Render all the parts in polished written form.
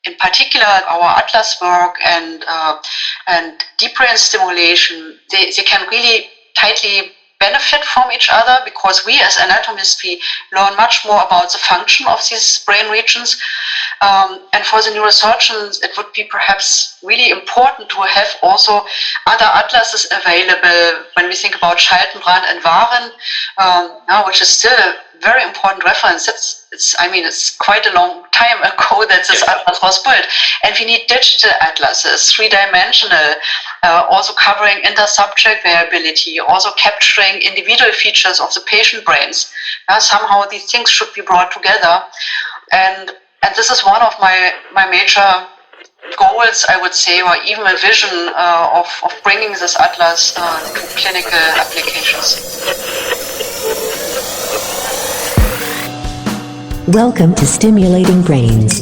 in particular our atlas work and deep brain stimulation, they can really tightly benefit from each other, because we as anatomists, we learn much more about the function of these brain regions. And for the neurosurgeons, it would be perhaps really important to have also other atlases available when we think about Schaltenbrand and Waren, which is still a very important reference. It's quite a long time ago that this atlas was built. And we need digital atlases, three-dimensional, also covering inter-subject variability, also capturing individual features of the patient brains. Somehow these things should be brought together. And this is one of my major goals, I would say, or even a vision of bringing this atlas to clinical applications. Welcome to Stimulating Brains.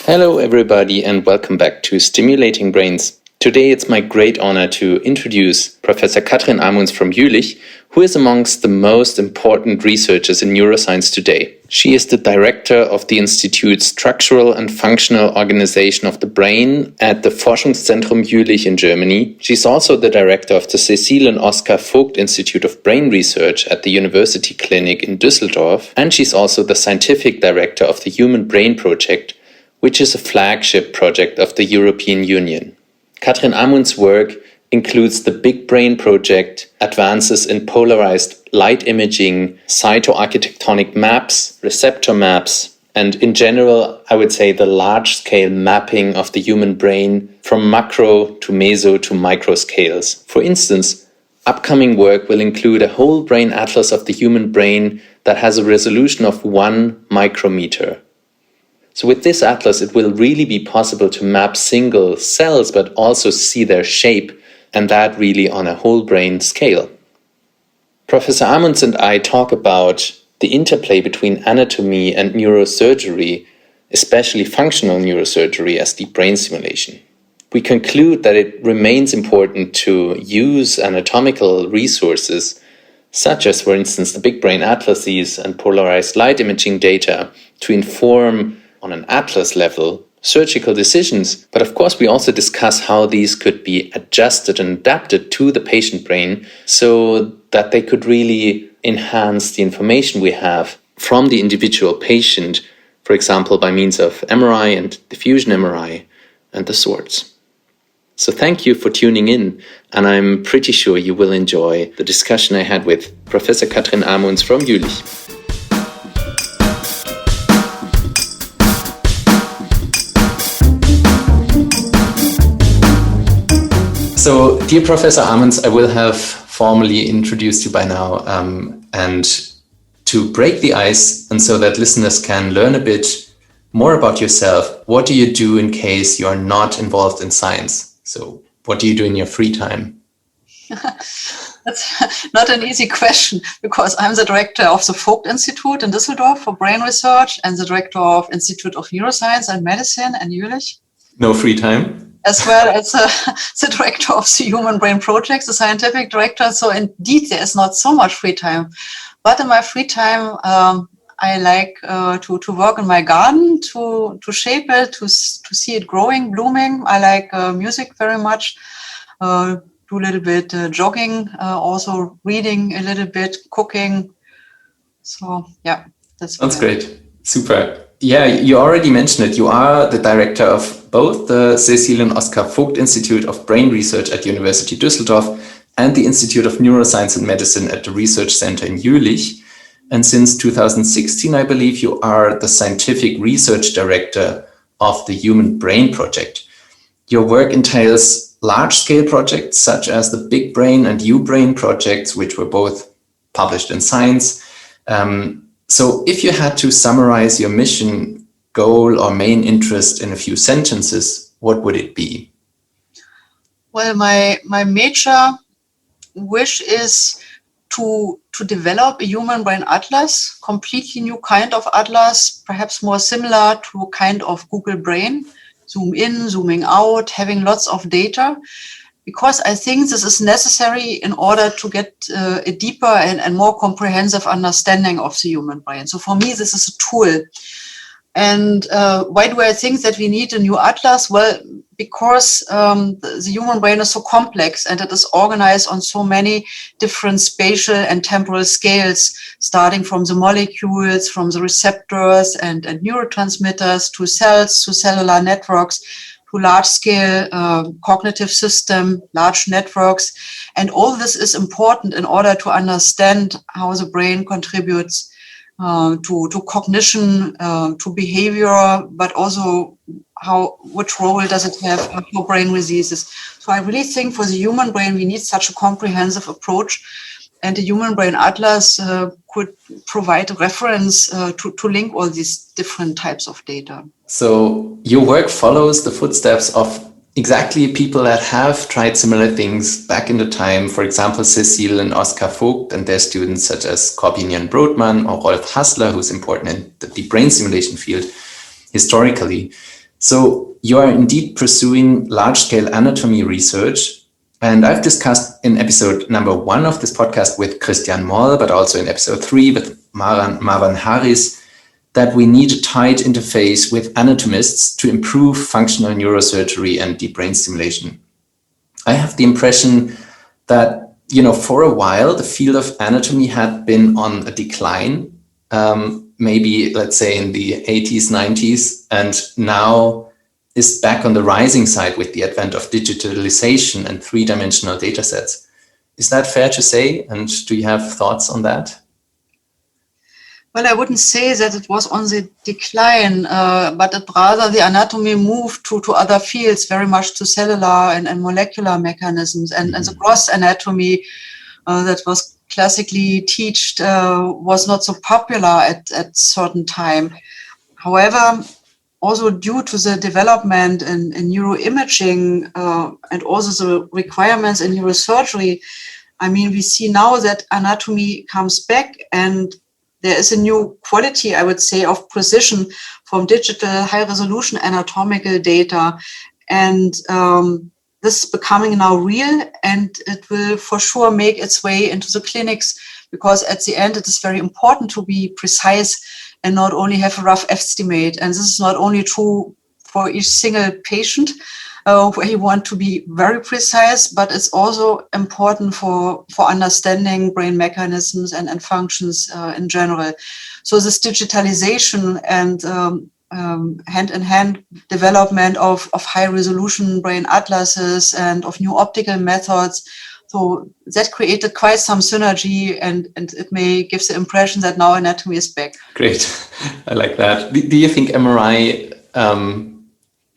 Hello everybody and welcome back to Stimulating Brains. Today it's my great honor to introduce Professor Katrin Amunts from Jülich, who is amongst the most important researchers in neuroscience today. She is the director of the Institute's Structural and Functional Organization of the Brain at the Forschungszentrum Jülich in Germany. She's also the director of the Cecile and Oskar Vogt Institute of Brain Research at the University Clinic in Düsseldorf. And she's also the scientific director of the Human Brain Project, which is a flagship project of the European Union. Katrin Amunts' work includes the BigBrain project, advances in polarized light imaging, cytoarchitectonic maps, receptor maps, and in general, I would say the large-scale mapping of the human brain from macro to meso to micro scales. For instance, upcoming work will include a whole brain atlas of the human brain that has a resolution of 1 micrometer. So with this atlas, it will really be possible to map single cells, but also see their shape, and that really on a whole brain scale. Professor Amunts and I talk about the interplay between anatomy and neurosurgery, especially functional neurosurgery as deep brain stimulation. We conclude that it remains important to use anatomical resources, such as, for instance, the BigBrain atlases and polarized light imaging data, to inform on an atlas level surgical decisions, but of course we also discuss how these could be adjusted and adapted to the patient brain so that they could really enhance the information we have from the individual patient, for example by means of MRI and diffusion MRI and the sorts. So thank you for tuning in, and I'm pretty sure you will enjoy the discussion I had with Professor Katrin Amunts from Jülich. So, dear Professor Amunts, I will have formally introduced you by now, and to break the ice and so that listeners can learn a bit more about yourself, what do you do in case you are not involved in science? So, what do you do in your free time? That's not an easy question, because I'm the director of the Vogt Institute in Düsseldorf for brain research and the director of Institute of Neuroscience and Medicine in Jülich. No free time? As well as the director of the Human Brain Project, the scientific director. So indeed, there is not so much free time. But in my free time, I like to work in my garden, to shape it, to see it growing, blooming. I like music very much, do a little bit jogging, also reading a little bit, cooking. So, yeah, that's great. Super. Yeah, you already mentioned it. You are the director of both the Cecile and Oskar Vogt Institute of Brain Research at University Düsseldorf and the Institute of Neuroscience and Medicine at the Research Center in Jülich. And since 2016, I believe you are the scientific research director of the Human Brain Project. Your work entails large-scale projects such as the BigBrain and JuBrain projects, which were both published in Science. So if you had to summarize your mission, goal, or main interest in a few sentences, what would it be? Well, my major wish is to develop a human brain atlas, completely new kind of atlas, perhaps more similar to a kind of Google Brain, zoom in, zooming out, having lots of data, because I think this is necessary in order to get a deeper and more comprehensive understanding of the human brain. So for me, this is a tool. And why do I think that we need a new atlas? Well, because the human brain is so complex and it is organized on so many different spatial and temporal scales, starting from the molecules, from the receptors and neurotransmitters to cells, to cellular networks, to large-scale cognitive system, large networks. And all this is important in order to understand how the brain contributes to cognition, to behavior, but also which role does it have for brain diseases. So I really think for the human brain, we need such a comprehensive approach, and the Human Brain Atlas could provide a reference to link all these different types of data. So your work follows the footsteps of exactly people that have tried similar things back in the time. For example, Cecile and Oskar Vogt and their students such as Corbinian Brodmann or Rolf Hassler, who's important in the deep brain stimulation field historically. So you are indeed pursuing large-scale anatomy research. And I've discussed in episode number 1 of this podcast with Christian Moll, but also in episode 3 with Marwan Harris, that we need a tight interface with anatomists to improve functional neurosurgery and deep brain stimulation. I have the impression that, for a while, the field of anatomy had been on a decline, maybe, let's say, in the 80s, 90s, and now is back on the rising side with the advent of digitalization and three-dimensional data sets. Is that fair to say? And do you have thoughts on that? Well, I wouldn't say that it was on the decline, but rather the anatomy moved to other fields, very much to cellular and molecular mechanisms. And the gross anatomy that was classically taught was not so popular at certain time. However, also due to the development in neuroimaging and also the requirements in neurosurgery, we see now that anatomy comes back, and there is a new quality, I would say, of precision from digital high-resolution anatomical data. And this is becoming now real, and it will for sure make its way into the clinics, because at the end it is very important to be precise and not only have a rough estimate. And this is not only true for each single patient, where you want to be very precise, but it's also important for understanding brain mechanisms and functions in general. So this digitalization and hand-in-hand development of high-resolution brain atlases and of new optical methods, so that created quite some synergy, and it may give the impression that now anatomy is back. Great. I like that. Do you think MRI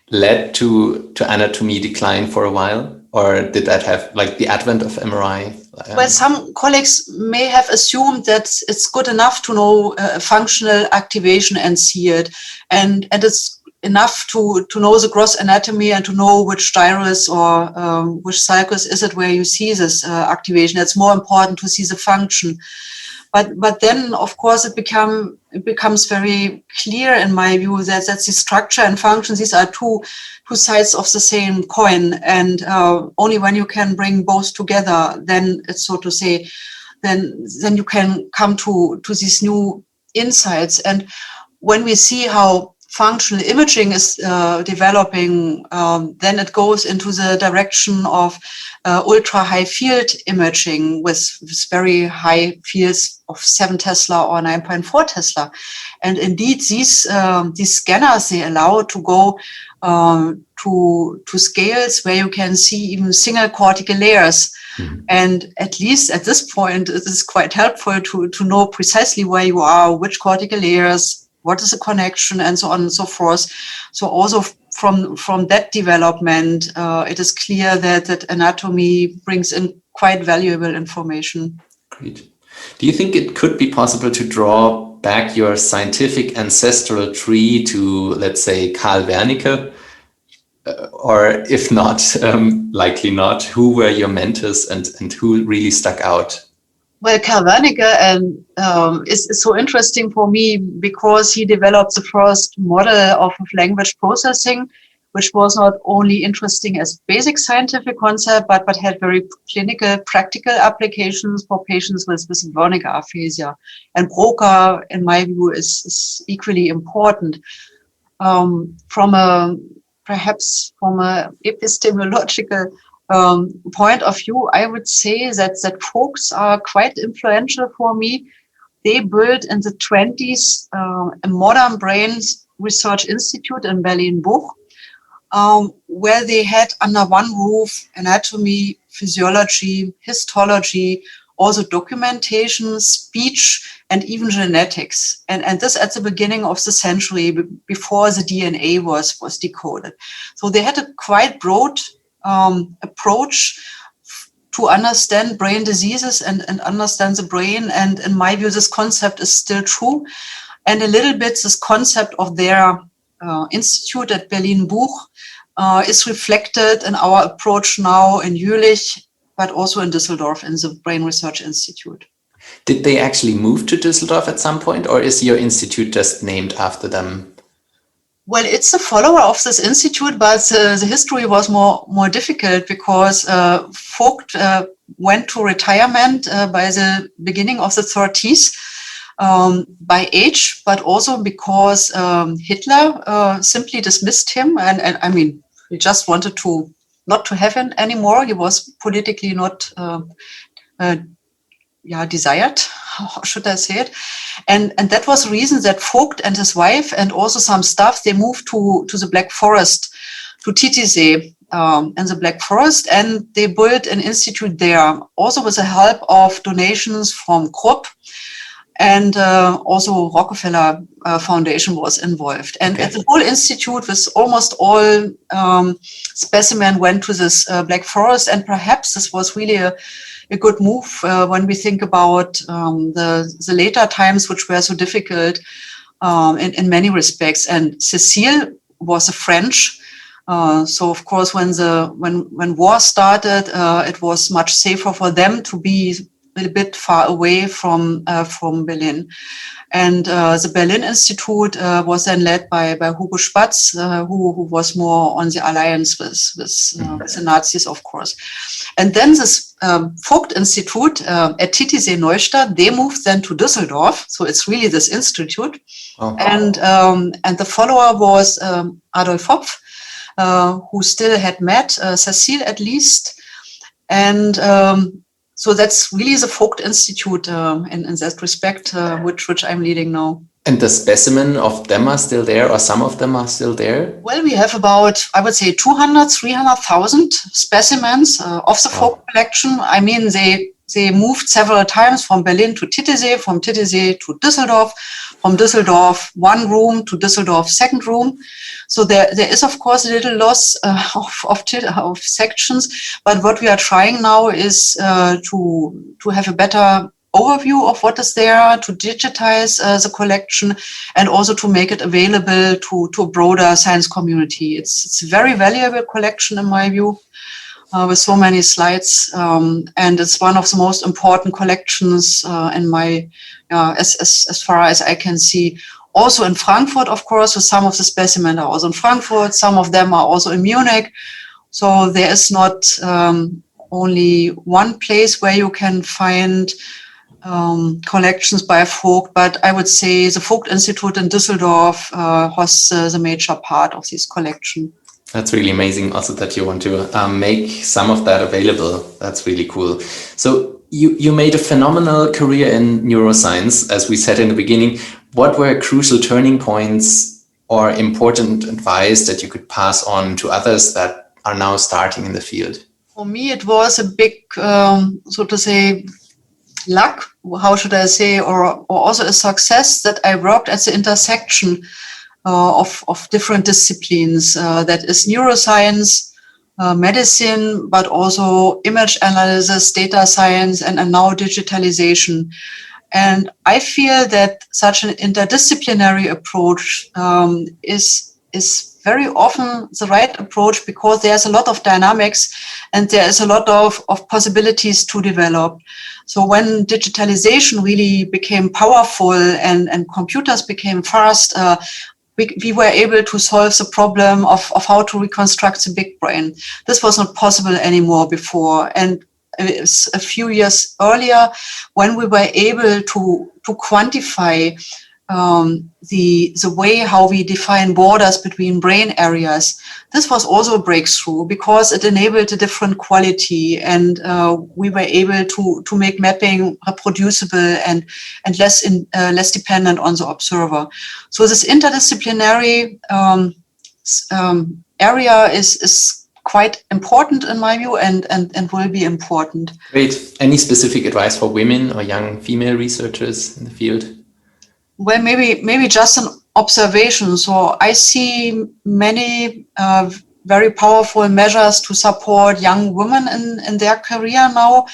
led to anatomy decline for a while, or did that have the advent of MRI? Well, some colleagues may have assumed that it's good enough to know functional activation and see it, and it's enough to know the gross anatomy and to know which gyrus or which sulcus is it where you see this activation. It's more important to see the function. But then, of course, it becomes very clear, in my view, that the structure and function, these are two sides of the same coin. And only when you can bring both together, then it's, so to say, then you can come to these new insights. And when we see how functional imaging is developing, then it goes into the direction of ultra high field imaging with very high fields of 7 Tesla or 9.4 Tesla. And indeed, these scanners, they allow to go to scales where you can see even single cortical layers. Mm-hmm. And at least at this point, it is quite helpful to know precisely where you are, which cortical layers, what is the connection, and so on and so forth. So also from that development, it is clear that anatomy brings in quite valuable information. Great. Do you think it could be possible to draw back your scientific ancestral tree to, let's say, Carl Wernicke? Or if not, likely not, who were your mentors and who really stuck out? Well, Karl Wernicke is so interesting for me because he developed the first model of language processing, which was not only interesting as basic scientific concept, but had very clinical, practical applications for patients with Wernicke aphasia. And Broca, in my view, is equally important. From a epistemological point of view, I would say that Vogts are quite influential for me. They built in the 20s a modern brains research institute in Berlin-Buch, where they had under one roof anatomy, physiology, histology, also documentation, speech, and even genetics. And this at the beginning of the century, before the DNA was decoded. So they had a quite broad approach to understand brain diseases and understand the brain. And in my view, this concept is still true. And a little bit this concept of their institute at Berlin-Buch is reflected in our approach now in Jülich, but also in Düsseldorf in the Brain Research Institute. Did they actually move to Düsseldorf at some point, or is your institute just named after them? Well, it's a follower of this institute, but the history was more difficult because Vogt went to retirement by the beginning of the 30s by age, but also because Hitler simply dismissed him. And I mean, he just wanted not to have him anymore. He was politically not desired. How should I say it? And that was the reason that Vogt and his wife and also some staff, they moved to the Black Forest, to Titisee in the Black Forest, and they built an institute there, also with the help of donations from Krupp, and also Rockefeller Foundation was involved. And Okay. at the whole institute, with almost all specimen went to this Black Forest, and perhaps this was really a good move when we think about the later times, which were so difficult in many respects. And Cecile was a French, so of course when war started, it was much safer for them to be a little bit far away from Berlin. And the Berlin Institute was then led by Hugo Spatz, who was more on the alliance with the Nazis, of course. And then this Vogt Institute at Titisee Neustadt, they moved then to Düsseldorf. So it's really this institute. Oh. And the follower was Adolf Hopf, who still had met Cecile at least. And so that's really the Vogt Institute in that respect, which I'm leading now. And the specimen of them are still there, or some of them are still there? Well, we have about, I would say, 300,000 specimens of the Vogt collection. I mean, they moved several times from Berlin to Titisee, from Titisee to Düsseldorf, from Düsseldorf one room to Düsseldorf second room. So there is, of course, a little loss of sections. But what we are trying now is to have a better overview of what is there, to digitize the collection, and also to make it available to a broader science community. It's a very valuable collection in my view, with so many slides, and it's one of the most important collections in my, as far as I can see. Also in Frankfurt, of course, with some of the specimens are also in Frankfurt, some of them are also in Munich. So there is not only one place where you can find collections by Vogt, but I would say the Vogt Institute in Düsseldorf hosts the major part of this collection. That's really amazing also that you want to make some of that available. That's really cool. So you made a phenomenal career in neuroscience, as we said in the beginning. What were crucial turning points or important advice that you could pass on to others that are now starting in the field? For me, it was a big, so to say, luck, how should I say, or also a success that I worked at the intersection of different disciplines. That is neuroscience, medicine, but also image analysis, data science, and now digitalization. And I feel that such an interdisciplinary approach is is very often the right approach, because there's a lot of dynamics and there is a lot of possibilities to develop. So when digitalization really became powerful and computers became fast, we were able to solve the problem of how to reconstruct the big brain. This was not possible anymore before. And a few years earlier, when we were able to quantify the way how we define borders between brain areas, this was also a breakthrough, because it enabled a different quality, and we were able to make mapping reproducible and less dependent on the observer. So this interdisciplinary area is quite important in my view, and will be important. Great. Any specific advice for women or young female researchers in the field? Well, maybe just an observation. So I see many very powerful measures to support young women in their career now.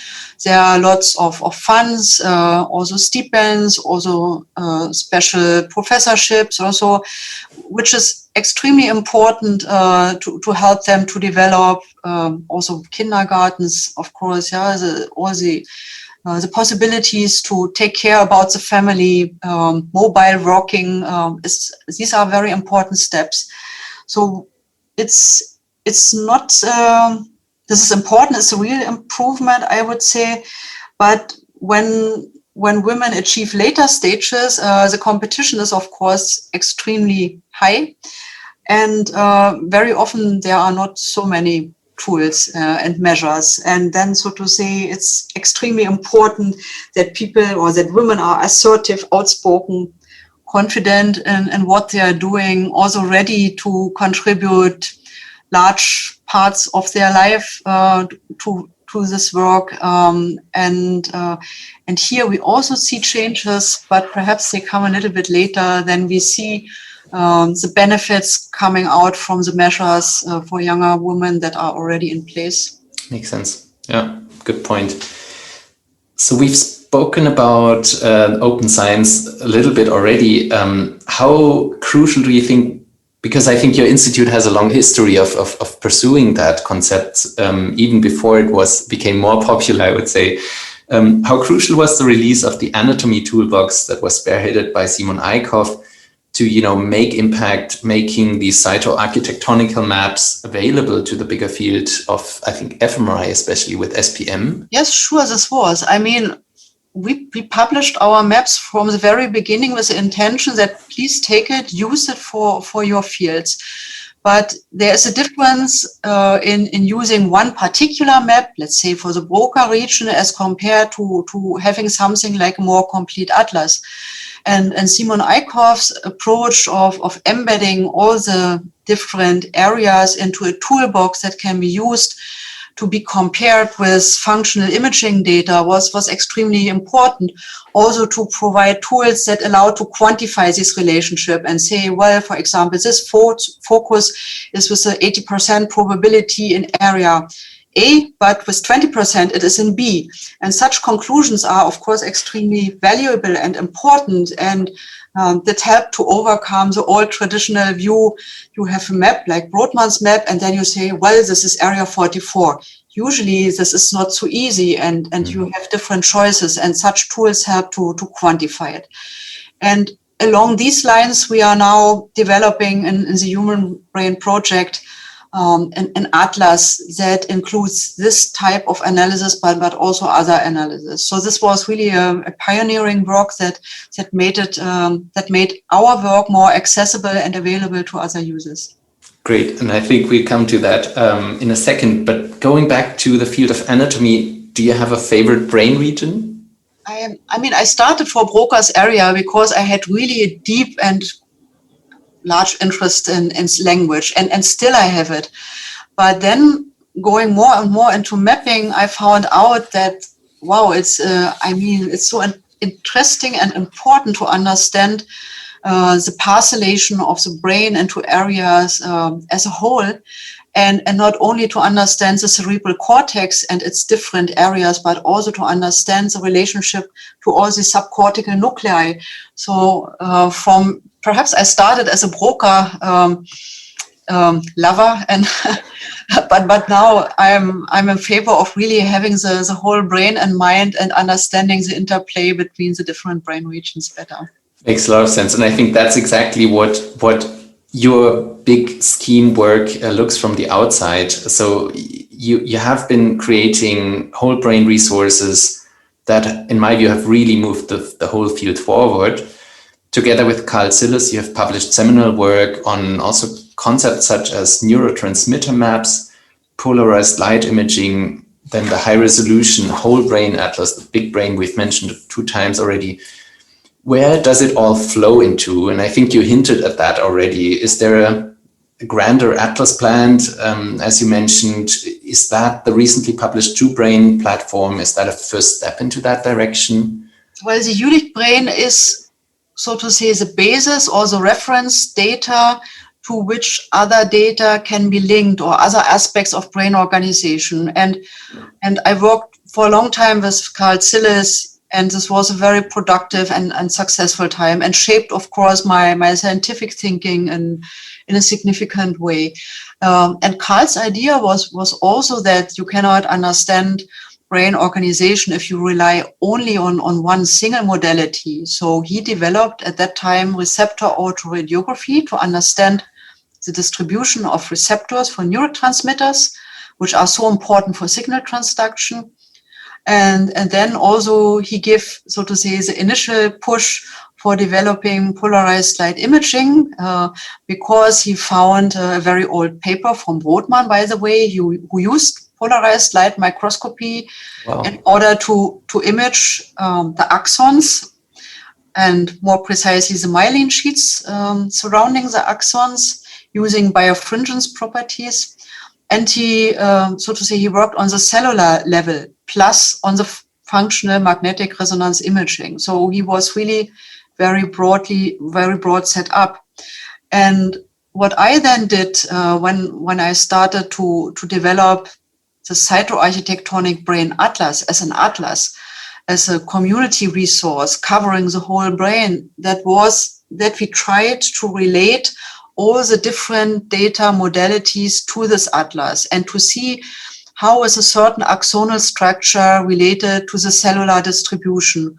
There are lots of funds, also stipends, also special professorships also, which is extremely important to help them to develop. Also kindergartens, of course, the possibilities to take care about the family, mobile working, these are very important steps. So it's not, this is important, it's a real improvement, I would say, but when women achieve later stages, the competition is, of course, extremely high, and very often there are not so many tools and measures. And then, so to say, it's extremely important that people, or that women, are assertive, outspoken, confident in what they are doing, also ready to contribute large parts of their life to this work. And here we also see changes, but perhaps they come a little bit later than we see the benefits coming out from the measures for younger women that are already in place. Makes sense. Yeah, good point. So we've spoken about open science a little bit already. How crucial do you think, because I think your institute has a long history of pursuing that concept, even before it became more popular, I would say. How crucial was the release of the anatomy toolbox that was spearheaded by Simon Eickhoff to, make impact, making these cytoarchitectonical maps available to the bigger field of, I think, fMRI, especially with SPM? Yes, sure, this was. I mean, we published our maps from the very beginning with the intention that please take it, use it for your fields. But there is a difference in using one particular map, let's say for the Broca region, as compared to having something like a more complete atlas. And Simon Eickhoff's approach of embedding all the different areas into a toolbox that can be used to be compared with functional imaging data was extremely important. Also to provide tools that allow to quantify this relationship and say, well, for example, this focus is with an 80% probability in area A, but with 20% it is in B. And such conclusions are, of course, extremely valuable and important, and that help to overcome the old traditional view. You have a map like Brodmann's map, and then you say, well, this is area 44. Usually this is not so easy, and you have different choices, and such tools help to quantify it. And along these lines, we are now developing in the Human Brain Project an atlas that includes this type of analysis, but also other analysis. So this was really a pioneering work that made our work more accessible and available to other users. Great, and I think we'll come to that in a second. But going back to the field of anatomy, do you have a favorite brain region? I started for Broca's area because I had really a deep and large interest in language, and still I have it. But then going more and more into mapping, I found out that, wow, it's so interesting and important to understand the parcellation of the brain into areas as a whole, and not only to understand the cerebral cortex and its different areas, but also to understand the relationship to all the subcortical nuclei. So from perhaps I started as a broker lover, and but now I'm in favor of really having the whole brain and mind and understanding the interplay between the different brain regions better. Makes a lot of sense, and I think that's exactly what your big scheme work looks from the outside. So you have been creating whole brain resources that, in my view, have really moved the whole field forward. Together with Carl Zilles, you have published seminal work on also concepts such as neurotransmitter maps, polarized light imaging, then the high-resolution whole brain atlas, the BigBrain we've mentioned 2 times already. Where does it all flow into? And I think you hinted at that already. Is there a grander atlas planned? As you mentioned, is that the recently published JuBrain platform? Is that a first step into that direction? Well, the Jülich brain is, so to say, the basis or the reference data to which other data can be linked, or other aspects of brain organization. And I worked for a long time with Carl Zilles, and this was a very productive and successful time, and shaped, of course, my scientific thinking in a significant way. And Carl's idea was also that you cannot understand brain organization if you rely only on one single modality. So he developed at that time receptor autoradiography to understand the distribution of receptors for neurotransmitters, which are so important for signal transduction. And then also he gave, so to say, the initial push for developing polarized light imaging, because he found a very old paper from Brodmann, by the way, who used polarized light microscopy in order to image the axons, and more precisely the myelin sheets surrounding the axons, using birefringence properties. And he, so to say, he worked on the cellular level, plus on the functional magnetic resonance imaging. So he was really very broad set up. And what I then did when I started to develop the cytoarchitectonic brain atlas as an atlas, as a community resource covering the whole brain, that was that we tried to relate all the different data modalities to this atlas, and to see how is a certain axonal structure related to the cellular distribution,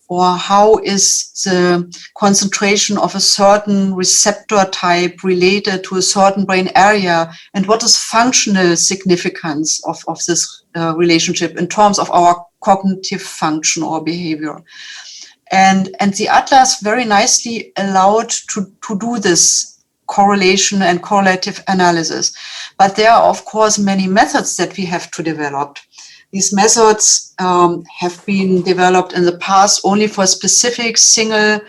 or how is the concentration of a certain receptor type related to a certain brain area, and what is functional significance of this relationship in terms of our cognitive function or behavior. And the atlas very nicely allowed to do this correlation and correlative analysis. But there are, of course, many methods that we have to develop. These methods have been developed in the past only for specific single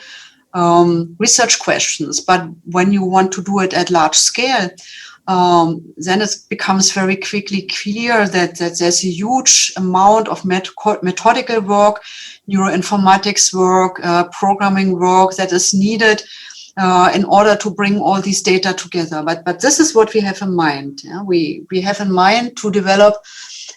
research questions. But when you want to do it at large scale, then it becomes very quickly clear that there's a huge amount of methodical work, neuroinformatics work, programming work that is needed in order to bring all these data together. But this is what we have in mind. Yeah? We have in mind to develop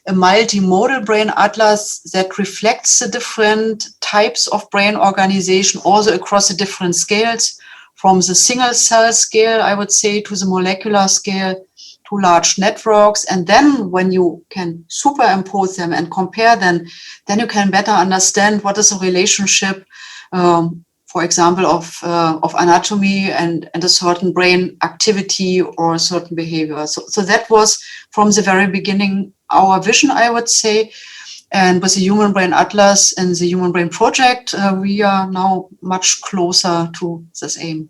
a multimodal brain atlas that reflects the different types of brain organization, also across the different scales, from the single cell scale, I would say, to the molecular scale, to large networks. And then when you can superimpose them and compare them, then you can better understand what is the relationship, for example, of anatomy and a certain brain activity or a certain behavior. So that was from the very beginning our vision, I would say. And with the Human Brain Atlas and the Human Brain Project, we are now much closer to this aim.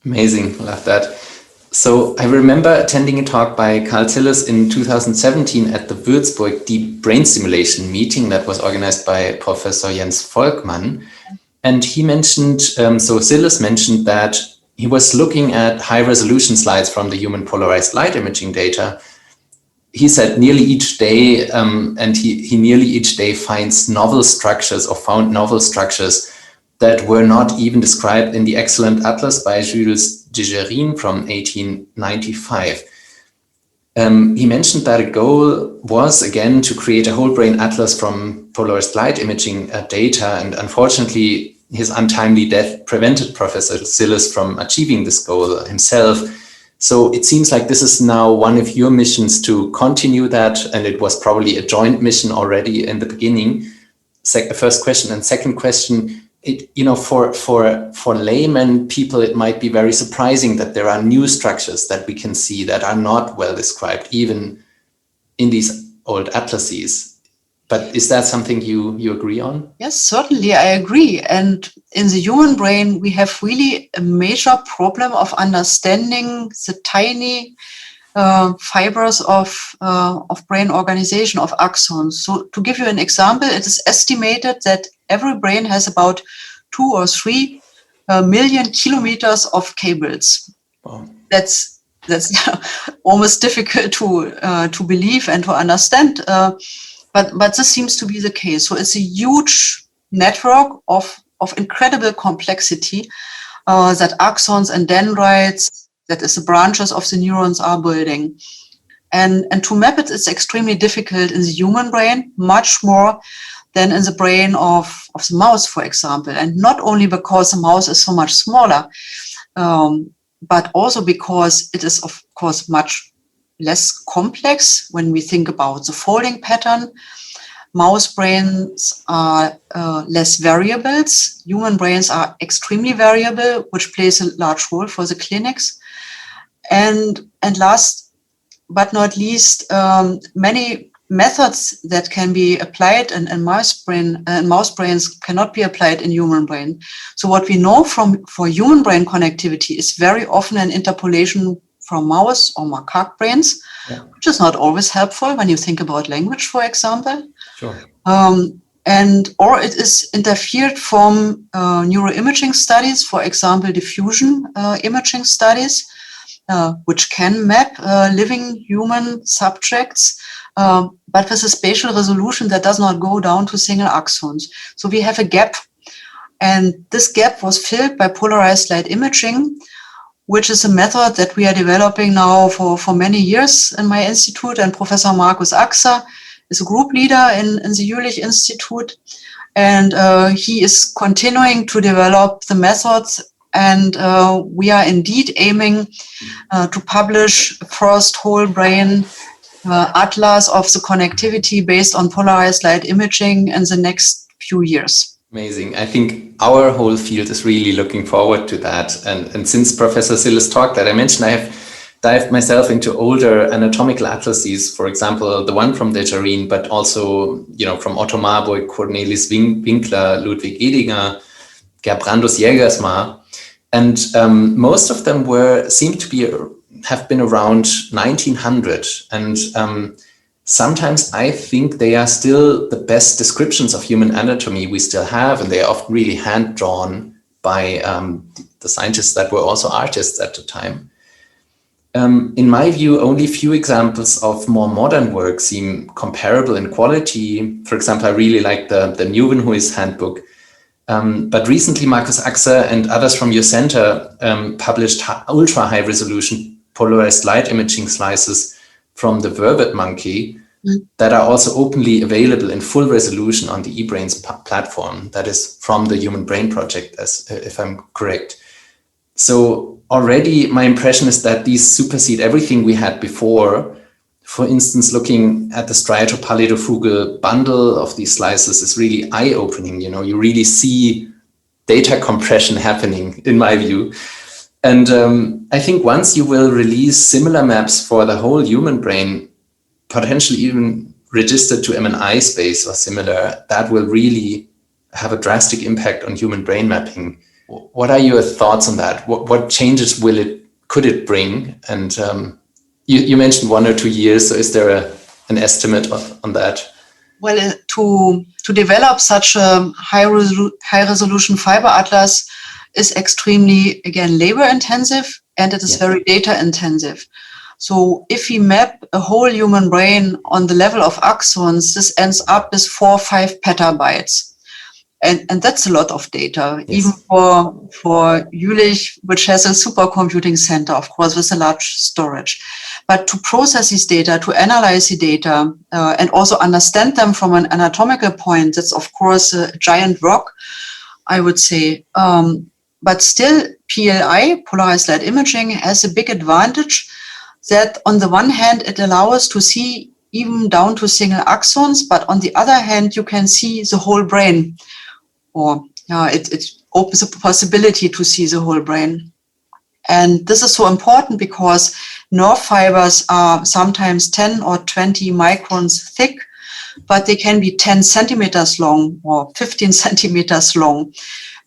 Amazing, love that. So I remember attending a talk by Carl Zilles in 2017 at the Würzburg Deep Brain Stimulation meeting that was organized by Professor Jens Volkmann. And he mentioned, so Zilles mentioned that he was looking at high resolution slides from the human polarized light imaging data. He said nearly each day, and he nearly each day finds novel structures or found novel structures that were not even described in the excellent atlas by Jules Degerine from 1895. He mentioned that a goal was, again, to create a whole brain atlas from polarized light imaging data. And unfortunately, his untimely death prevented Professor Sillis from achieving this goal himself. So it seems like this is now one of your missions to continue that, and it was probably a joint mission already in the beginning. First question, and second question, for layman people, it might be very surprising that there are new structures that we can see that are not well described, even in these old atlases. But is that something you agree on? Yes, certainly, I agree. And in the human brain, we have really a major problem of understanding the tiny fibers of brain organization, of axons. So to give you an example, it is estimated that every brain has about 2 or 3 million kilometers of cables. Wow. That's almost difficult to believe and to understand. But this seems to be the case. So it's a huge network of incredible complexity that axons and dendrites, that is the branches of the neurons, are building. And to map it is extremely difficult in the human brain, much more than in the brain of the mouse, for example. And not only because the mouse is so much smaller, but also because it is, of course, much less complex when we think about the folding pattern. Mouse brains are less variables. Human brains are extremely variable, which plays a large role for the clinics. And last but not least, many methods that can be applied in mouse brains cannot be applied in human brain. So what we know for human brain connectivity is very often an interpolation from mouse or macaque brains, which is not always helpful when you think about language, for example. Sure. Or it is interfered from neuroimaging studies, for example, diffusion imaging studies, which can map living human subjects, but with a spatial resolution that does not go down to single axons. So we have a gap, and this gap was filled by polarized light imaging, which is a method that we are developing now for many years in my institute. And Professor Markus Axer is a group leader in the Jülich Institute. And he is continuing to develop the methods. And we are indeed aiming to publish a first whole brain atlas of the connectivity based on polarized light imaging in the next few years. Amazing. I think our whole field is really looking forward to that. And since Professor Sillis' talk that I mentioned, I have dived myself into older anatomical atlases, for example, the one from Dejarin, but also, from Otto Marburg, Cornelis Winkler, Ludwig Edinger, Gerbrandus Jägersma. And most of them seem to have been around 1900. And sometimes I think they are still the best descriptions of human anatomy we still have, and they are often really hand-drawn by the scientists that were also artists at the time. In my view, only few examples of more modern work seem comparable in quality. For example, I really like the Nieuwenhuis handbook. But recently, Markus Axer and others from your center published ultra-high resolution polarized light imaging slices from the vervet monkey that are also openly available in full resolution on the eBrains platform. That is from the Human Brain Project, if I'm correct. So already my impression is that these supersede everything we had before. For instance, looking at the striatopallidofugal bundle of these slices is really eye-opening. You really see data compression happening, in my view. And I think once you will release similar maps for the whole human brain, potentially even registered to MNI space or similar, that will really have a drastic impact on human brain mapping. What are your thoughts on that? What changes could it bring? And you mentioned 1 or 2 years. So is there an estimate on that? Well, to develop such a high resolution fiber atlas is extremely, again, labor intensive, and it is very data intensive. So if we map a whole human brain on the level of axons, this ends up with 4 or 5 petabytes. And that's a lot of data, even for Jülich, which has a supercomputing center, of course, with a large storage. But to process these data, to analyze the data, and also understand them from an anatomical point, that's, of course, a giant work. I would say. But still, PLI, polarized light imaging, has a big advantage that on the one hand, it allows us to see even down to single axons, but on the other hand, you can see the whole brain. Or it opens up a possibility to see the whole brain. And this is so important because nerve fibers are sometimes 10 or 20 microns thick, but they can be 10 centimeters long or 15 centimeters long.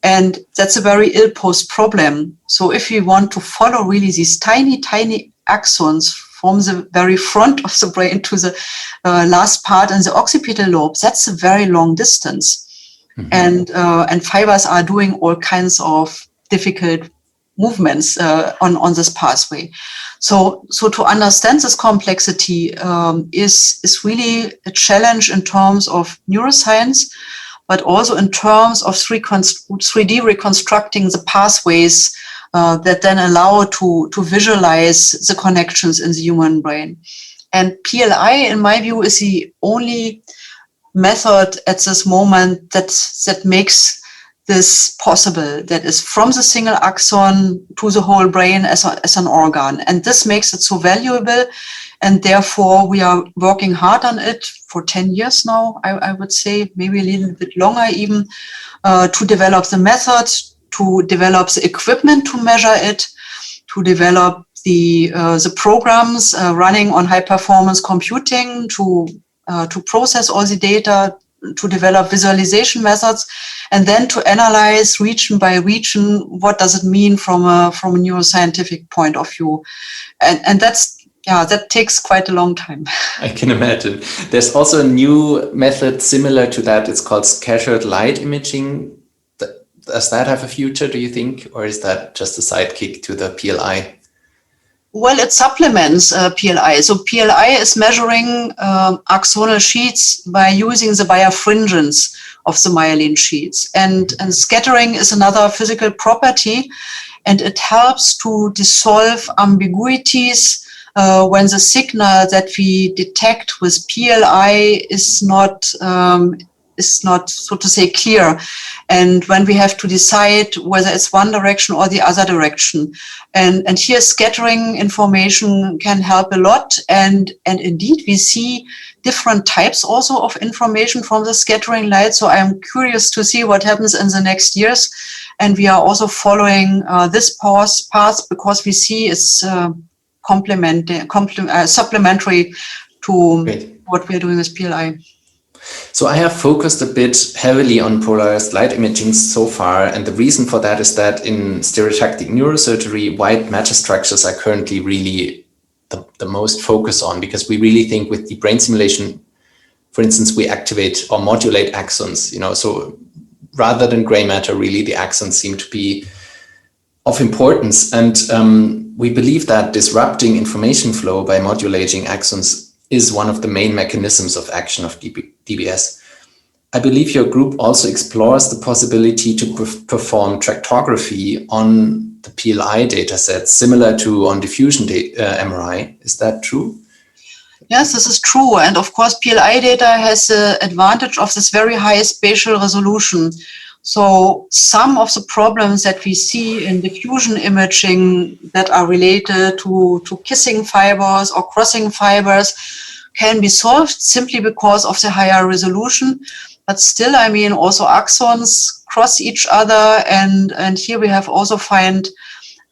And that's a very ill-posed problem. So if we want to follow really these tiny, tiny axons from the very front of the brain to the last part in the occipital lobe, that's a very long distance. Mm-hmm. And fibers are doing all kinds of difficult movements on this pathway. So to understand this complexity is really a challenge in terms of neuroscience, but also in terms of 3D reconstructing the pathways that then allow to visualize the connections in the human brain. And PLI, in my view, is the only method at this moment that makes this possible, that is from the single axon to the whole brain as an organ. And this makes it so valuable. And therefore, we are working hard on it for 10 years now, I would say, maybe a little bit longer even, to develop the method, to develop the equipment to measure it, to develop the programs running on high performance computing to process all the data, to develop visualization methods, and then to analyze region by region, what does it mean from a neuroscientific point of view. And that takes quite a long time. I can imagine. There's also a new method similar to that. It's called scattered light imaging. Does that have a future, do you think? Or is that just a sidekick to the PLI? Well, it supplements PLI. So PLI is measuring axonal sheets by using the birefringence of the myelin sheets. And scattering is another physical property, and it helps to dissolve ambiguities when the signal that we detect with PLI is not, so to say, clear. And when we have to decide whether it's one direction or the other direction. And here scattering information can help a lot. And indeed, we see different types also of information from the scattering light. So I'm curious to see what happens in the next years. And we are also following this path because we see it's supplementary to what we're doing with PLI. So I have focused a bit heavily on polarized light imaging so far, and the reason for that is that in stereotactic neurosurgery, white matter structures are currently really the most focus on, because we really think with the brain simulation, for instance, we activate or modulate axons, so rather than gray matter, really the axons seem to be of importance. And we believe that disrupting information flow by modulating axons is one of the main mechanisms of action of DBS. I believe your group also explores the possibility to perform tractography on the PLI datasets, similar to on diffusion MRI. Is that true? Yes, this is true. And of course, PLI data has the advantage of this very high spatial resolution. So some of the problems that we see in diffusion imaging that are related to kissing fibers or crossing fibers can be solved simply because of the higher resolution. But still, also axons cross each other. And here we have also find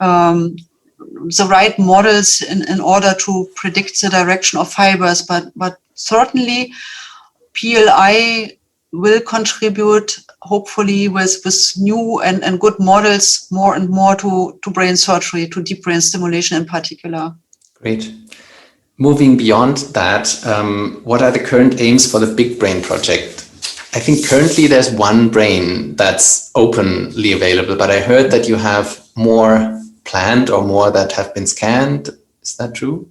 the right models in order to predict the direction of fibers. But certainly PLI will contribute, hopefully, with new and good models more and more to brain surgery, to deep brain stimulation in particular. Great. Moving beyond that, what are the current aims for the BigBrain project? I think currently there's one brain that's openly available, but I heard that you have more planned or more that have been scanned. Is that true?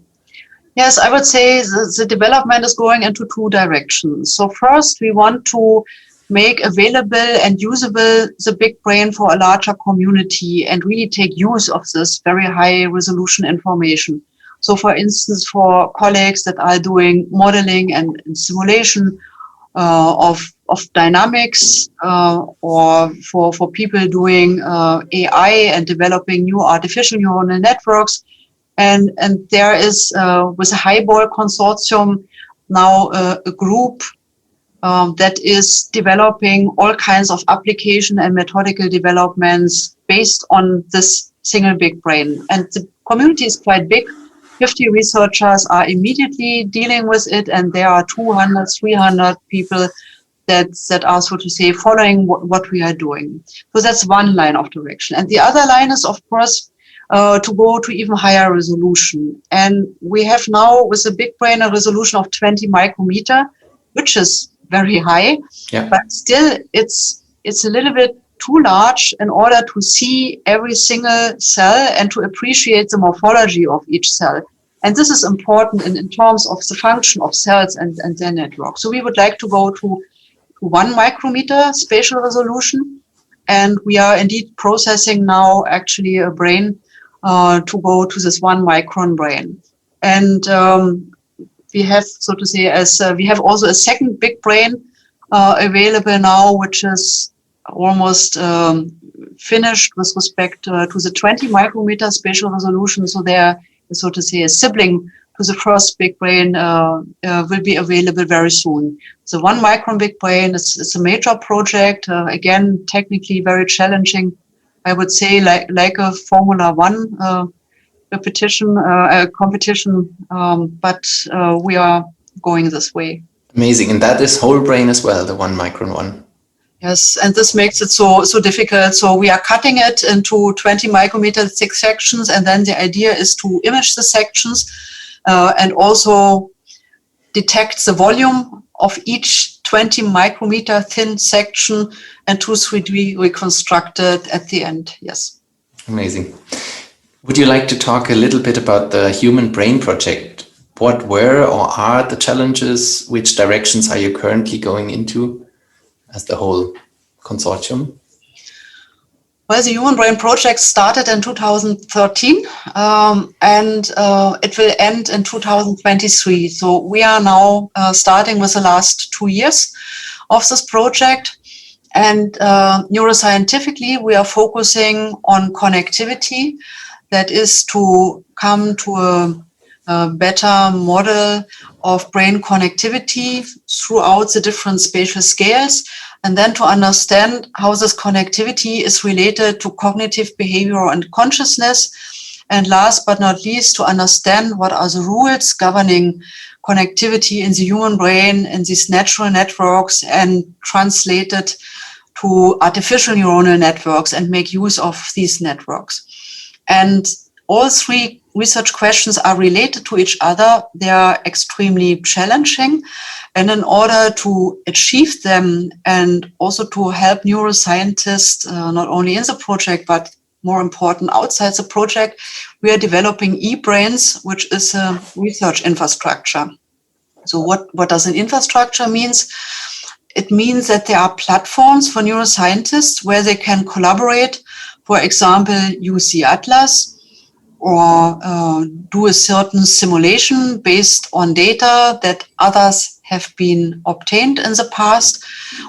Yes, I would say the development is going into two directions. So first, we want to make available and usable the BigBrain for a larger community and really take use of this very high resolution information. So for instance, for colleagues that are doing modeling and simulation of dynamics, or for people doing AI and developing new artificial neural networks. And there is, with a highball consortium, now a group that is developing all kinds of application and methodical developments based on this single big brain. And the community is quite big. 50 researchers are immediately dealing with it, and there are 200, 300 people that are, so to say, following what we are doing. So that's one line of direction. And the other line is, of course, to go to even higher resolution. And we have now, with the big brain, a resolution of 20 micrometer, which is very high, but still it's a little bit too large in order to see every single cell and to appreciate the morphology of each cell. And this is important in terms of the function of cells and their network. So we would like to go to 1 micrometer spatial resolution. And we are indeed processing now actually a brain to go to this 1 micron brain. And we have, so to say, we have also a second big brain available now, which is almost finished with respect to the 20 micrometer spatial resolution. So there is, so to say, a sibling to the first big brain will be available very soon. The 1 micron big brain is a major project, again, technically very challenging. I would say like a Formula One competition, but we are going this way. Amazing. And that is whole brain as well, the 1 micron one. Yes, and this makes it so difficult. So we are cutting it into 20 micrometer thick sections, and then the idea is to image the sections and also detect the volume of each 20 micrometer thin section and to 3D reconstruct it at the end. Yes. Amazing. Would you like to talk a little bit about the Human Brain Project? What were or are the challenges? Which directions are you currently going into as the whole consortium? Well, the Human Brain Project started in 2013 and it will end in 2023. So we are now starting with the last 2 years of this project. And neuroscientifically, we are focusing on connectivity. That is to come to a better model of brain connectivity throughout the different spatial scales, and then to understand how this connectivity is related to cognitive behavior and consciousness. And last but not least, to understand what are the rules governing connectivity in the human brain, in these natural networks, and translate it to artificial neuronal networks and make use of these networks. And all three research questions are related to each other. They are extremely challenging. And in order to achieve them and also to help neuroscientists, not only in the project, but more important outside the project, we are developing eBrains, which is a research infrastructure. So what does an infrastructure mean? It means that there are platforms for neuroscientists where they can collaborate. For example, use the Atlas or do a certain simulation based on data that others have been obtained in the past,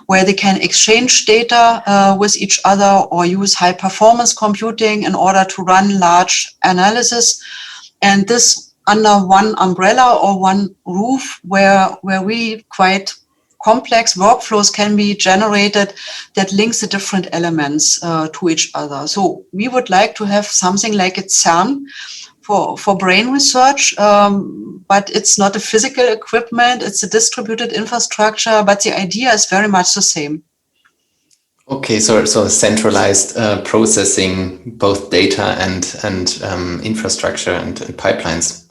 where they can exchange data with each other or use high performance computing in order to run large analysis. And this under one umbrella or one roof where we quite complex workflows can be generated that links the different elements to each other. So we would like to have something like a CERN for brain research, but it's not a physical equipment, it's a distributed infrastructure, but the idea is very much the same. Okay, so centralized processing, both data and infrastructure and pipelines.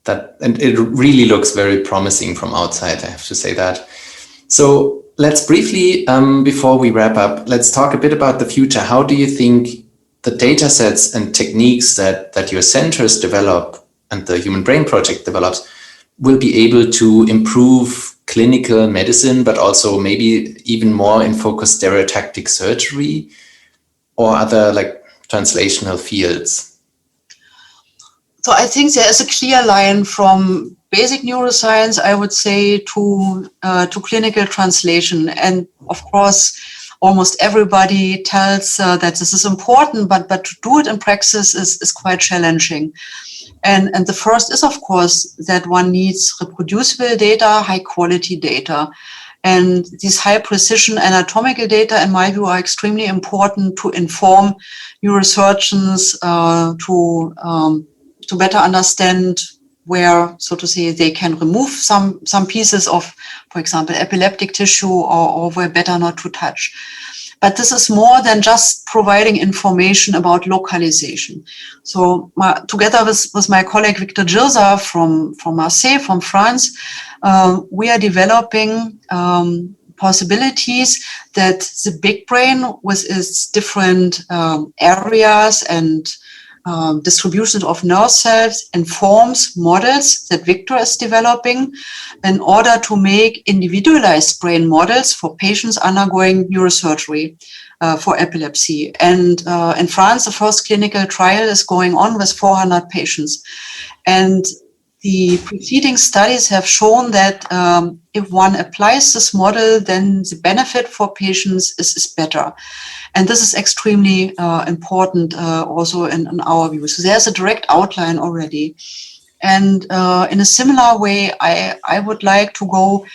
And it really looks very promising from outside, I have to say that. So let's briefly, before we wrap up, let's talk a bit about the future. How do you think the data sets and techniques that your centers develop and the Human Brain Project develops will be able to improve clinical medicine, but also maybe even more in focus stereotactic surgery or other like translational fields? So I think there is a clear line from basic neuroscience, I would say, to clinical translation. And of course, almost everybody tells that this is important, but to do it in practice is quite challenging. And the first is, of course, that one needs reproducible data, high quality data. And these high precision anatomical data, in my view, are extremely important to inform neurosurgeons to better understand where, so to say, they can remove some pieces of, for example, epileptic tissue or where better not to touch. But this is more than just providing information about localization. So together with my colleague Victor Girza from Marseille, from France, we are developing possibilities that the big brain with its different areas and distribution of nerve cells informs models that Victor is developing in order to make individualized brain models for patients undergoing neurosurgery for epilepsy. And in France, the first clinical trial is going on with 400 patients. And the preceding studies have shown that if one applies this model, then the benefit for patients is better. And this is extremely important also in our view. So there's a direct outline already. And in a similar way, I would like to go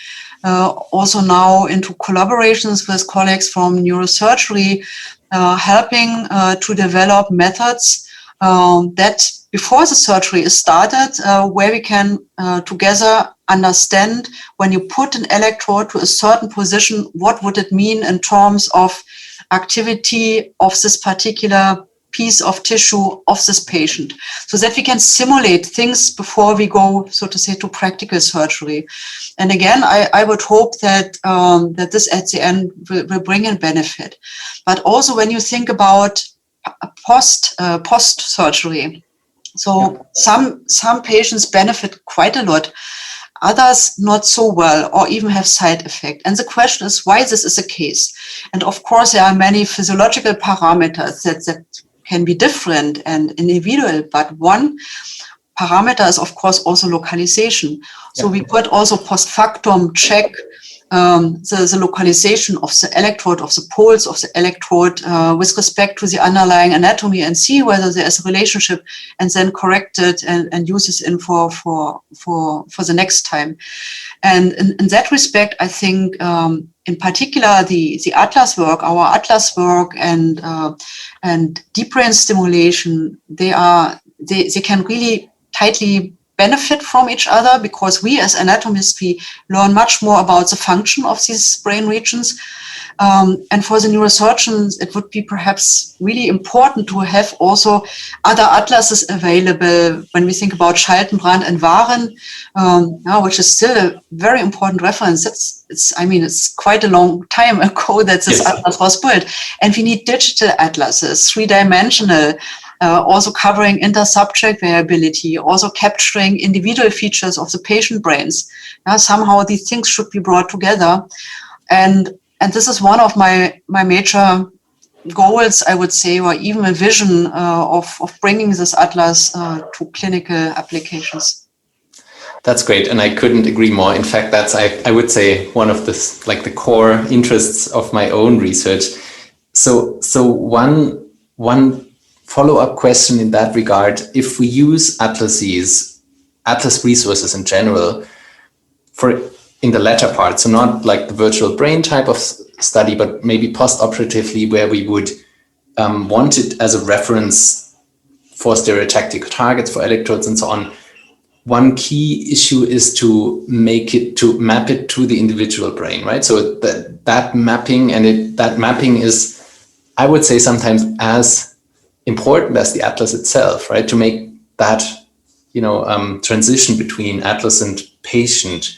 also now into collaborations with colleagues from neurosurgery, helping to develop methods that before the surgery is started, where we can together understand when you put an electrode to a certain position, what would it mean in terms of activity of this particular piece of tissue of this patient, so that we can simulate things before we go, so to say, to practical surgery. And again, I would hope that that this at the end will bring in benefit. But also when you think about post surgery, so some patients benefit quite a lot, others not so well, or even have side effect. And the question is why this is the case. And of course, there are many physiological parameters that can be different and individual, but one parameter is, of course, also localization. So we could also post factum check the localization of the electrode, of the poles of the electrode with respect to the underlying anatomy and see whether there is a relationship, and then correct it and use this info for the next time. And in that respect, I think in particular the Atlas work, our Atlas work and deep brain stimulation, they can really tightly benefit from each other, because we as anatomists, we learn much more about the function of these brain regions. And for the neurosurgeons, it would be perhaps really important to have also other atlases available when we think about Schaltenbrand and Waren, which is still a very important reference. It's quite a long time ago that this atlas was built. And we need digital atlases, three-dimensional, also covering inter-subject variability, also capturing individual features of the patient brains. Somehow these things should be brought together. And this is one of my major goals, I would say, or even a vision of bringing this atlas to clinical applications. That's great, and I couldn't agree more. In fact, that's I would say one of the core interests of my own research. So one follow-up question in that regard: if we use atlas resources in general in the latter part, so not like the virtual brain type of study, but maybe post-operatively, where we would want it as a reference for stereotactic targets for electrodes and so on. One key issue is to map it to the individual brain, right? So that mapping is, I would say, sometimes as important as the atlas itself, right? To make that, transition between atlas and patient.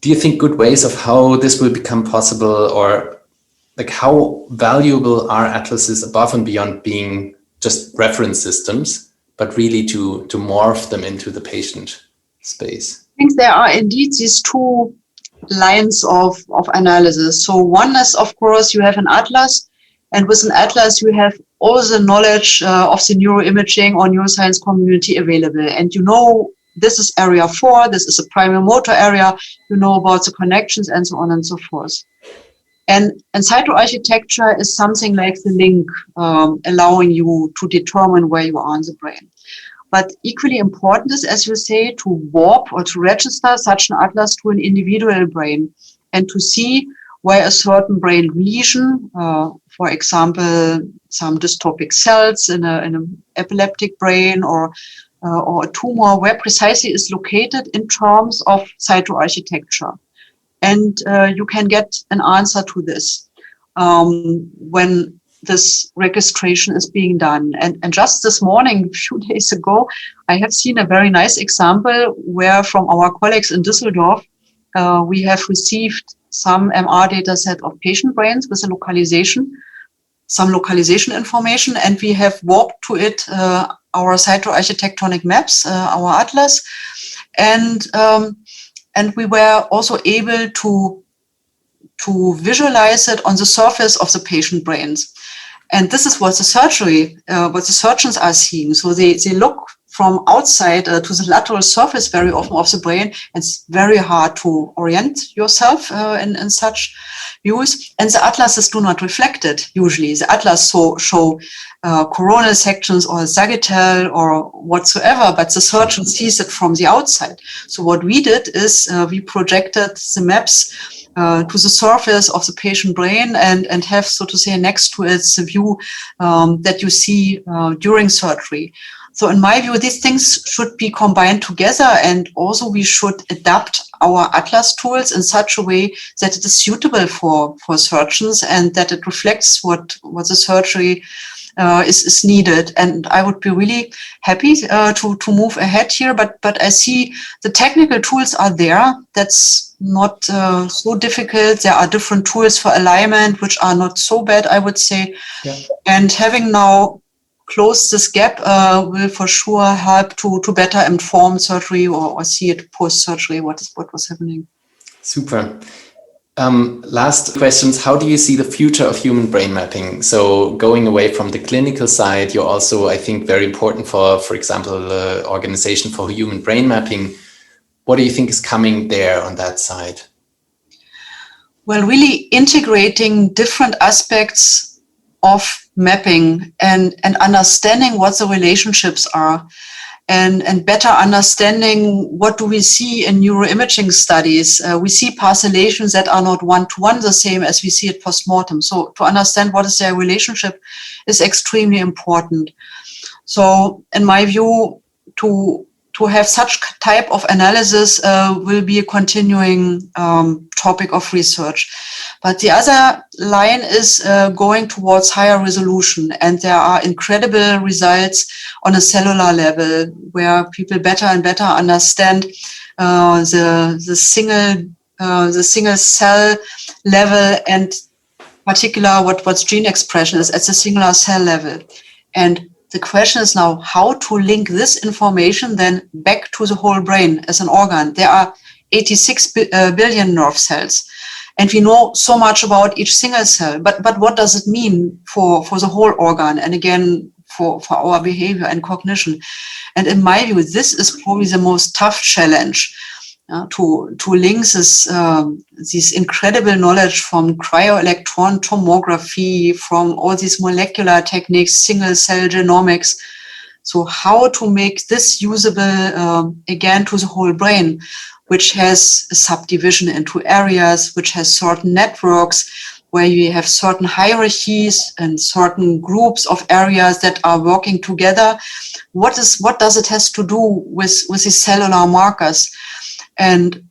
Do you think good ways of how this will become possible, or like how valuable are atlases above and beyond being just reference systems, but really to morph them into the patient space? I think there are indeed these two lines of analysis. So one is, of course, you have an atlas, and with an atlas you have all the knowledge of the neuroimaging or neuroscience community available. And you know, this is area 4, this is a primary motor area, you know about the connections and so on and so forth. And cytoarchitecture is something like the link, allowing you to determine where you are in the brain. But equally important is, as you say, to warp or to register such an atlas to an individual brain and to see where a certain brain lesion, for example, some dystrophic cells in an epileptic brain or a tumor, where precisely is located in terms of cytoarchitecture. And you can get an answer to this when this registration is being done. And just this morning, a few days ago, I have seen a very nice example where from our colleagues in Düsseldorf, we have received some MR data set of patient brains with some localization information, and we have warped to it our cytoarchitectonic maps, our atlas, and we were also able to visualize it on the surface of the patient brains. And this is what the surgeons are seeing. So they look from outside to the lateral surface very often of the brain. It's very hard to orient yourself in such views. And the atlases do not reflect it usually. The atlas show coronal sections or sagittal or whatsoever, but the surgeon sees it from the outside. So what we did is we projected the maps to the surface of the patient brain and have, so to say, next to it the view that you see during surgery. So in my view, these things should be combined together, and also we should adapt our atlas tools in such a way that it is suitable for surgeons and that it reflects what the surgery is needed. And I would be really happy to move ahead here, but I see the technical tools are there. That's not so difficult. There are different tools for alignment, which are not so bad, I would say. Yeah. And having now closed this gap will for sure help to better inform surgery or see it post-surgery, what was happening. Super. Last questions. How do you see the future of human brain mapping? So going away from the clinical side, you're also, I think, very important for example, the Organization for Human Brain Mapping. What do you think is coming there on that side? Well, really integrating different aspects of mapping and understanding what the relationships are and better understanding what do we see in neuroimaging studies. We see parcellations that are not one-to-one the same as we see it post-mortem. So to understand what is their relationship is extremely important. So in my view, to have such type of analysis will be a continuing topic of research. But the other line is going towards higher resolution, and there are incredible results on a cellular level where people better and better understand the single cell level, and particular what's gene expression is at the singular cell level. And the question is now how to link this information then back to the whole brain as an organ. There are 86 billion nerve cells, and we know so much about each single cell. But what does it mean for the whole organ, and again for our behavior and cognition? And in my view, this is probably the most tough challenge. To link this incredible knowledge from cryo-electron tomography, from all these molecular techniques, single cell genomics. So how to make this usable again to the whole brain, which has a subdivision into areas, which has certain networks where you have certain hierarchies and certain groups of areas that are working together. What does it has to do with these cellular markers? And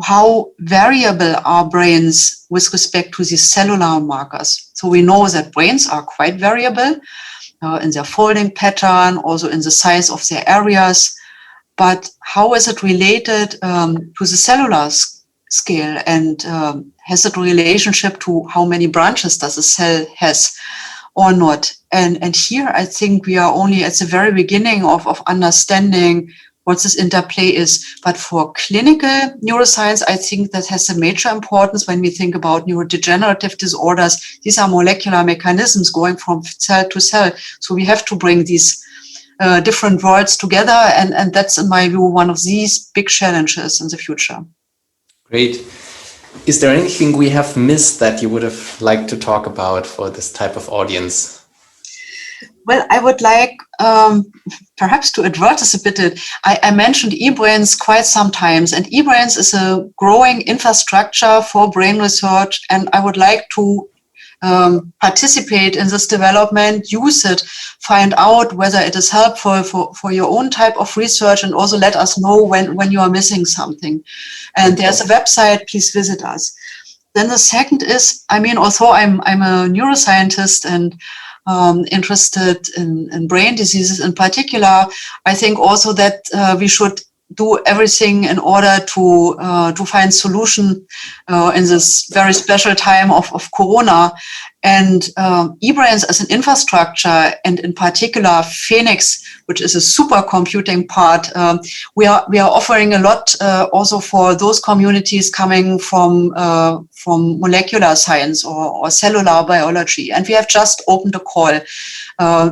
how variable are brains with respect to these cellular markers? So we know that brains are quite variable in their folding pattern, also in the size of their areas. But how is it related to the cellular scale? And has it a relationship to how many branches does a cell has or not? And here I think we are only at the very beginning of understanding what this interplay is. But for clinical neuroscience, I think that has a major importance when we think about neurodegenerative disorders. These are molecular mechanisms going from cell to cell. So we have to bring these different worlds together. And that's, in my view, one of these big challenges in the future. Great. Is there anything we have missed that you would have liked to talk about for this type of audience? Well, I would like perhaps to advertise a bit. I mentioned eBrains quite sometimes, and eBrains is a growing infrastructure for brain research, and I would like to participate in this development, use it, find out whether it is helpful for your own type of research, and also let us know when you are missing something. And there's a website, please visit us. Then the second is, although I'm a neuroscientist and interested in brain diseases in particular, I think also that we should do everything in order to find solution in this very special time of Corona. And eBrains as an infrastructure, and in particular Phoenix, which is a supercomputing part, we are offering a lot also for those communities coming from molecular science or cellular biology. And we have just opened a call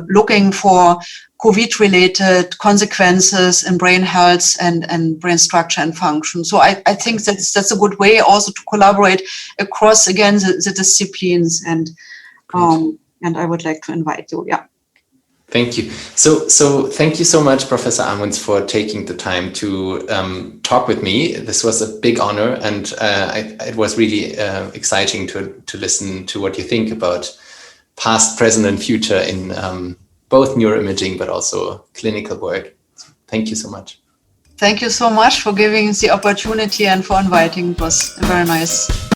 looking for COVID-related consequences in brain health and brain structure and function. So I think that's a good way also to collaborate across, again, the disciplines. And I would like to invite you. Yeah. Thank you. So thank you so much, Professor Amunts, for taking the time to talk with me. This was a big honor, and it was really exciting to listen to what you think about past, present, and future in both neuroimaging, but also clinical work. Thank you so much. Thank you so much for giving the opportunity and for inviting. It was very nice.